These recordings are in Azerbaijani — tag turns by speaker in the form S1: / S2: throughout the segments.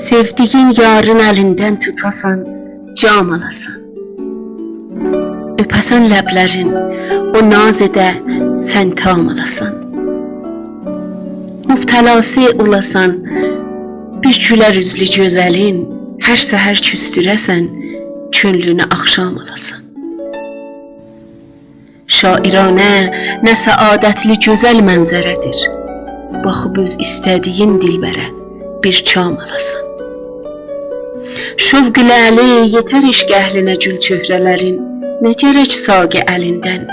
S1: Sevdiğin yarın əlindən tutasan, cam alasan. Öpəsən ləblərin, o naz edə sən tam alasan. Mübtəlası olasan, bir gülər üzlü gözəlin, hər səhər küstürəsən, könlünü axşam alasan. Şairanə, nə səadətli gözəl mənzərədir. Baxıb öz istədiyin dilbərə bir kam alasan. Şövq ilə əli yetər eşq əhlinə gül çöhrələrin, nə gərək saqi əlindən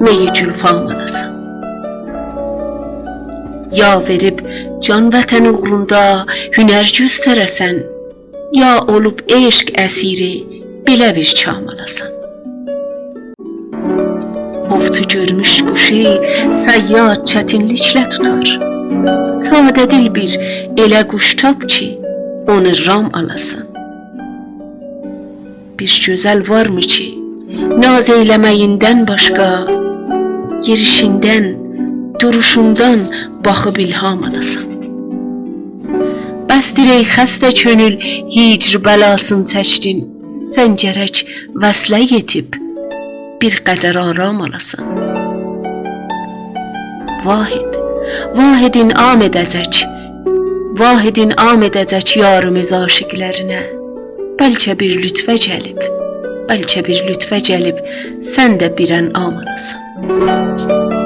S1: meyi gülfam alasan. Ya verib can vətən uğrunda hünər göstərəsən, ya olub eşq əsiri belə bir kam alasan. Ovtu görmüş quşu səyyad çətinliklə tutar. Sadə dil bir elə quş tap ki, onu ram alasan. Bir gözəl varmı ki, naz eyləməyindən başqa, yerişindən, duruşundan baxıb ilham alasan. Bəsdir ey xəstə könül, hicr bəlasını çəkdin, sən gərək vəslə yetib, bir qədər aram alasan. Vahidin am edəcək, vahidin am edəcək yarımız aşiqlərinə. Bəlkə bir lütfə gəlib, sən də birən am alasan.